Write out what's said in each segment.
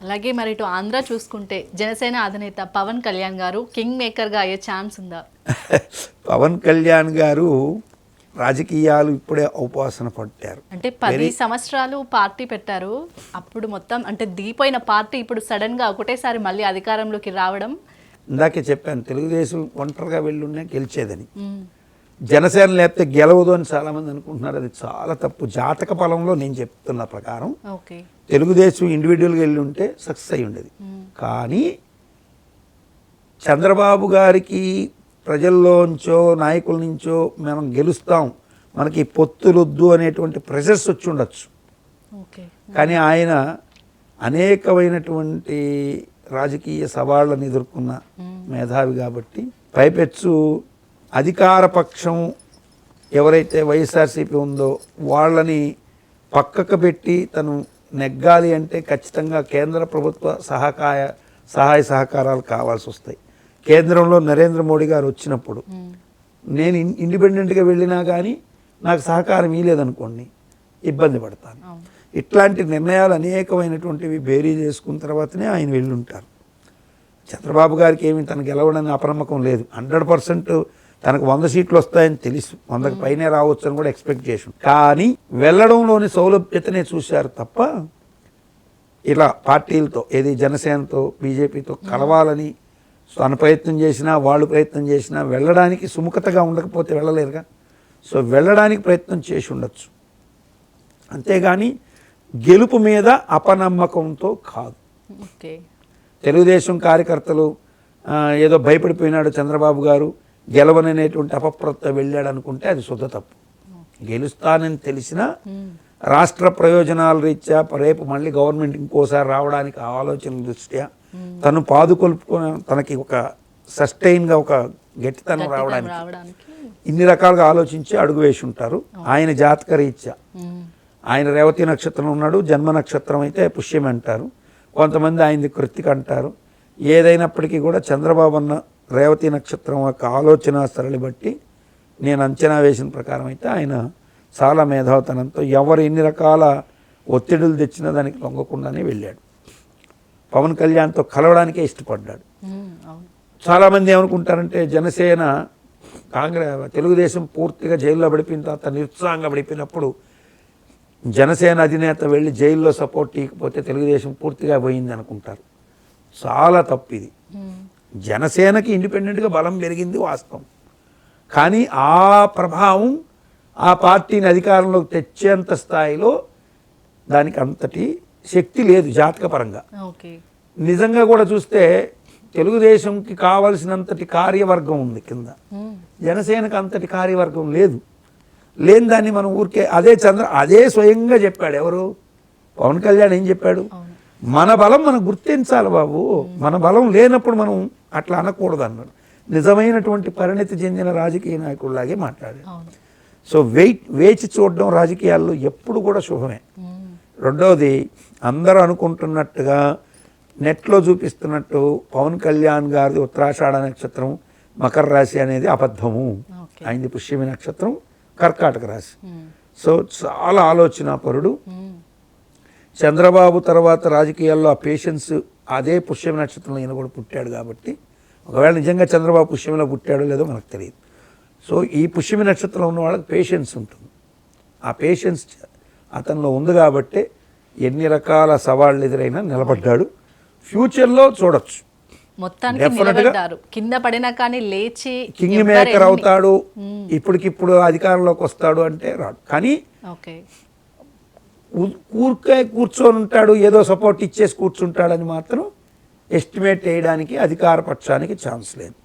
అలాగే మరి ఇటు ఆంధ్ర చూసుకుంటే జనసేన అధినేత పవన్ కళ్యాణ్ గారు కింగ్ మేకర్గా అయ్యే ఛాన్స్ ఉందా? పవన్ కళ్యాణ్ గారు రాజకీయాలు ఇప్పుడే ఔపాసన పట్టారు. అంటే 10 సంవత్సరాలు పార్టీ పెట్టారు. అప్పుడు మొత్తం అంటే దిగిపోయిన పార్టీ ఇప్పుడు సడన్గా ఒకటేసారి మళ్ళీ అధికారంలోకి రావడం. ఇందాకే చెప్పాను, తెలుగుదేశం ఒంటరిగా వెళ్ళున్నా గెలిచేదని. జనసేన లేకపోతే గెలవదు అని చాలామంది అనుకుంటున్నారు. అది చాలా తప్పు. జాతక బలంలో నేను చెప్తున్న ప్రకారం తెలుగుదేశం ఇండివిజువల్గా వెళ్ళి ఉంటే సక్సెస్ అయి ఉండేది. కానీ చంద్రబాబు గారికి ప్రజల్లోంచో నాయకుల నుంచో మనం గెలుస్తాం, మనకి పొత్తులొద్దు అనేటువంటి ప్రెషర్స్ వచ్చి ఉండొచ్చు. కానీ ఆయన అనేకమైనటువంటి రాజకీయ సవాళ్ళను ఎదుర్కొన్న మేధావి కాబట్టి, పైపెచ్చు అధికార పక్షం ఎవరైతే వైఎస్ఆర్సీపీ ఉందో వాళ్ళని పక్కకు పెట్టి తను నెగ్గాలి అంటే ఖచ్చితంగా కేంద్ర ప్రభుత్వ సహాయ సహకారాలు కావాల్సి వస్తాయి. కేంద్రంలో నరేంద్ర మోడీ గారు వచ్చినప్పుడు నేను ఇండిపెండెంట్గా వెళ్ళినా కానీ నాకు సహకారం ఇవ్వలేదనుకోండి, ఇబ్బంది పడతాను. ఇట్లాంటి నిర్ణయాలు అనేకమైనటువంటివి బేరీ చేసుకున్న తర్వాతనే ఆయన వెళ్ళుంటారు. చంద్రబాబు గారికి ఏమి తనకు గెలవడని అపనమ్మకం లేదు. 100% తనకు 100 సీట్లు వస్తాయని తెలుసు, 100కి పైనే రావచ్చు అని కూడా ఎక్స్పెక్ట్ చేసి, కానీ వెళ్ళడంలోని సౌలభ్యతనే చూశారు తప్ప ఇలా పార్టీలతో ఏది జనసేనతో బీజేపీతో కలవాలని తన ప్రయత్నం చేసినా వాళ్ళు ప్రయత్నం చేసినా వెళ్ళడానికి సుముఖతగా ఉండకపోతే వెళ్ళలేరుగా. సో వెళ్ళడానికి ప్రయత్నం చేసి ఉండొచ్చు, అంతేగాని గెలుపు మీద అపనమ్మకంతో కాదు. తెలుగుదేశం కార్యకర్తలు ఏదో భయపడిపోయినాడు చంద్రబాబు గారు గెలవననేటువంటి అపప్రత వెళ్ళాడు అనుకుంటే అది శుద్ధ తప్పు. గెలుస్తానని తెలిసినా రాష్ట్ర ప్రయోజనాల రీత్యా రేపు మళ్ళీ గవర్నమెంట్ ఇంకోసారి రావడానికి ఆలోచన దృష్ట్యా తను పాదుకొల్పుకొని తనకి ఒక సస్టైన్గా ఒక గట్టితనం రావడానికి ఇన్ని రకాలుగా ఆలోచించి అడుగు వేసి ఉంటారు. ఆయన జాతక రీత్యా ఆయన రేవతి నక్షత్రం ఉన్నాడు, జన్మ నక్షత్రం అయితే పుష్యమి అంటారు, కొంతమంది ఆయనది కృత్తిక అంటారు. ఏదైనప్పటికీ కూడా చంద్రబాబు అన్న రేవతి నక్షత్రం యొక్క ఆలోచన సరళి బట్టి నేను అంచనా వేసిన ప్రకారం అయితే ఆయన చాలా మేధావితనంతో ఎవరు ఎన్ని రకాల ఒత్తిడులు తెచ్చినా దానికి లొంగకుండానే వెళ్ళాడు. పవన్ కళ్యాణ్తో కలవడానికే ఇష్టపడ్డాడు. చాలామంది ఏమనుకుంటారంటే జనసేన తెలుగుదేశం పూర్తిగా జైల్లో పడిపోయిన తర్వాత నిరుత్సాహంగా పడిపోయినప్పుడు జనసేన అధినేత వెళ్ళి జైల్లో సపోర్ట్ ఇవ్వకపోతే తెలుగుదేశం పూర్తిగా పోయింది అనుకుంటారు. చాలా తప్పు ఇది. జనసేనకి ఇండిపెండెంట్గా బలం పెరిగింది వాస్తవం, కానీ ఆ ప్రభావం ఆ పార్టీని అధికారంలోకి తెచ్చేంత స్థాయిలో దానికి అంతటి శక్తి లేదు జాతకపరంగా. నిజంగా కూడా చూస్తే తెలుగుదేశంకి కావలసినంతటి కార్యవర్గం ఉంది కింద, జనసేనకు అంతటి కార్యవర్గం లేదు. లేని దాన్ని మనం ఊరికే అదే స్వయంగా చెప్పాడు. ఎవరు? పవన్ కళ్యాణ్ ఏం చెప్పాడు? మన బలం మనం గుర్తించాలి బాబు, మన బలం లేనప్పుడు మనం అట్లా అనకూడదు అన్నాడు. నిజమైనటువంటి పరిణతి చెందిన రాజకీయ నాయకుడిలాగే మాట్లాడాడు. సో వేచి చూడడం రాజకీయాల్లో ఎప్పుడు కూడా శుభమే. రెండవది, అందరూ అనుకుంటున్నట్టుగా నెట్లో చూపిస్తున్నట్టు పవన్ కళ్యాణ్ గారిది ఉత్తరాషాఢ నక్షత్రం మకర రాశి అనేది అబద్ధము. ఆయనది పుష్యమి నక్షత్రం కర్కాటక రాశి. సో చాలా ఆలోచనాపరుడు. చంద్రబాబు తర్వాత రాజకీయాల్లో ఆ పేషెన్స్ అదే పుష్యమి నక్షత్రంలో ఈయన కూడా పుట్టాడు కాబట్టి, ఒకవేళ నిజంగా చంద్రబాబు పుష్యమిలో పుట్టాడో లేదో మనకు తెలియదు. సో ఈ పుష్యమి నక్షత్రంలో ఉన్న వాళ్ళకి పేషెన్స్ ఉంటుంది. ఆ పేషెన్స్ అతనిలో ఉంది కాబట్టి ఎన్ని రకాల సవాళ్ళు ఎదురైనా నిలబడ్డాడు. ఫ్యూచర్లో చూడొచ్చు, కింద పడినా కానీ లేచి కింగ్ మేకర్ అవుతాడు, ఇప్పటికిప్పుడు అధికారంలోకి వస్తాడు అంటే రాడు. కానీ ఊరికే కూర్చొని ఉంటాడు, ఏదో సపోర్ట్ ఇచ్చేసి కూర్చుంటాడని మాత్రం ఎస్టిమేట్ వేయడానికి అధికార పక్షానికి ఛాన్స్ లేదు.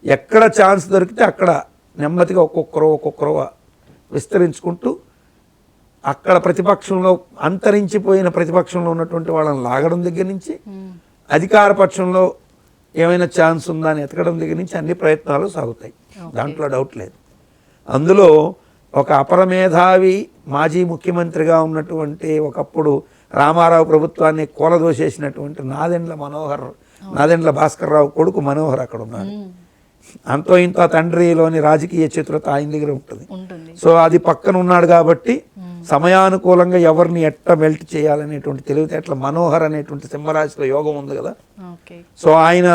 ఎక్కడ ఛాన్స్ దొరికితే అక్కడ నెమ్మదిగా ఒక్కొక్కరు విస్తరించుకుంటూ అక్కడ ప్రతిపక్షంలో అంతరించిపోయిన ప్రతిపక్షంలో ఉన్నటువంటి వాళ్ళని లాగడం దగ్గర నుంచి అధికార పక్షంలో ఏమైనా ఛాన్స్ ఉందా అని ఎతకడం దగ్గర నుంచి అన్ని ప్రయత్నాలు సాగుతాయి, దాంట్లో డౌట్ లేదు. అందులో ఒక అపరమేధావి మాజీ ముఖ్యమంత్రిగా ఉన్నటువంటి ఒకప్పుడు రామారావు ప్రభుత్వాన్ని కూలదోసేసినటువంటి నాదెండ్ల భాస్కర్ రావు కొడుకు మనోహర్ అక్కడ ఉన్నాడు. అంతో ఇంత తండ్రిలోని రాజకీయ చతురత ఆయన దగ్గర ఉంటుంది. సో అది పక్కన ఉన్నాడు కాబట్టి సమయానుకూలంగా ఎవరిని ఎట్ట మెల్ట్ చేయాలనేటువంటి తెలివితేటల మనోహర్ అనేటువంటి సింహరాశిలో యోగం ఉంది కదా, ఓకే. సో ఆయన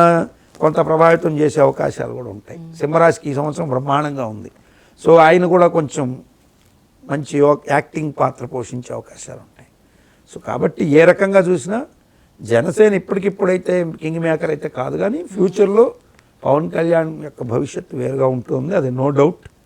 కొంత ప్రభావితం చేసే అవకాశాలు కూడా ఉంటాయి. సింహరాశికి ఈ సంవత్సరం బ్రహ్మాండంగా ఉంది. సో ఆయన కూడా కొంచెం మంచి యాక్టింగ్ పాత్ర పోషించే అవకాశాలు ఉంటాయి. సో కాబట్టి ఏ రకంగా చూసినా జనసేన ఇప్పటికిప్పుడైతే కింగ్ మేకర్ అయితే కాదు, కానీ ఫ్యూచర్లో పవన్ కళ్యాణ్ యొక్క భవిష్యత్తు వేరుగా ఉంటుంది, అది నో డౌట్.